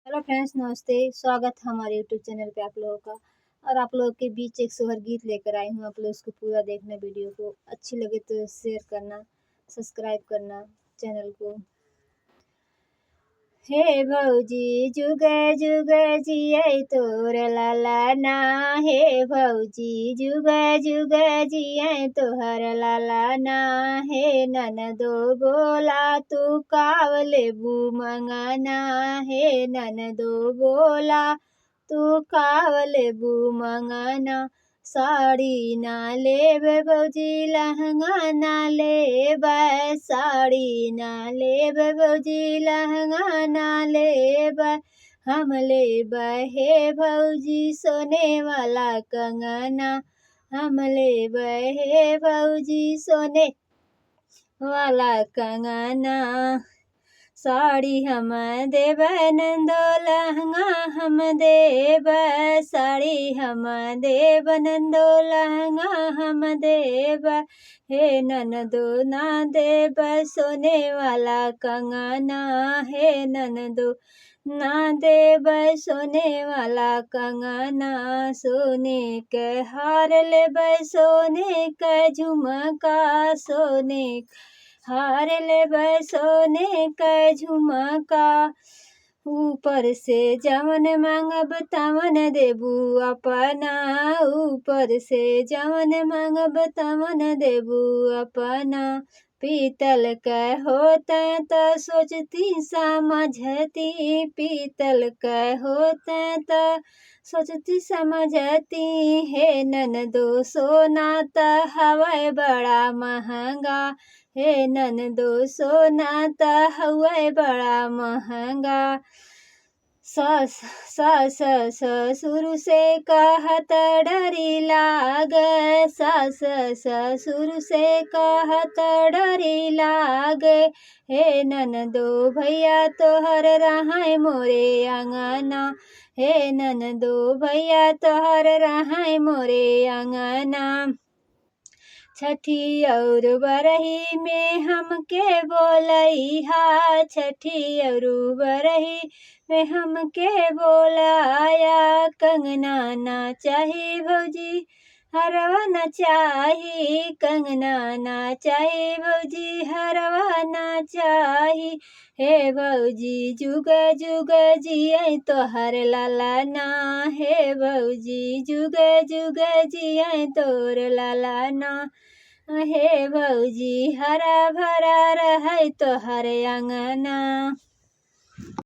Hello friends, नमस्ते। स्वागत है हमारे यूट्यूब चैनल पे आप लोगों का। और आप लोगों के बीच एक सोहर गीत लेकर आई हूँ। आप लोग उसको पूरा देखना, वीडियो को अच्छी लगे तो शेयर करना, सब्सक्राइब करना चैनल को। हे भौजी जुग जुग जियै तोर लाला ना, हे भौजी जुग जुग जियै तोहर लाला ना, हे ननदो बोला तू काव लेबू मंगना, हे ननदो बोला तू काव लेबू मंगना। साड़ी ना लेबे भौजी लहंगा ना लेबै, साड़ी ना लेबै भौजी लहंगा ना लेबै, हम लेबै हे भौजी सोने वाला कंगना, हम लेबै हे भौजी सोने वाला कंगना। साड़ी हम देबै नंदो लहंगा हम देबै, साड़ी हम देबै नंदो लहंगा हम देबै, हे ननदो ना देबै सोने वाला कंगना, हे ननदो ना देबै सोने वाला कंगना। सोने के हार लेबै सोने के झुमका, सोने हार लेबै सोने के झुमका। ऊपर से जवन मांगब तवन देबू अपना, ऊपर से जवन मांगब तवन देबू अपना। पीतल के होते तो सोचती समझती, पीतल के होते तो सोचती समझती, हे ननदो सोना तो हवै बड़ा महंगा, हे ननदो सोना तो हवै बड़ा महंगा। सास ससुर से कहत डरी लागे, सास ससुर से कहत डरी लागे, हे ननदो भैया तोहर रहाय मोरे अंगना, हे ननदो भैया तोहर रहाय मोरे अंगना। छठी और बरही में हमके बोलैहा, छठी और बरही में हमके बोलाया। कंगना ना चाही भौजी हरवा ना चाही, कंगना ना चाही भौजी हरवा ना चाही, हे भौजी जुग जुग जियै तोहर लाला ना, हे भौजी जुग जुग जियै तोर लाला ना, हे भौजी हरा भरा रहै तोहर अंगना।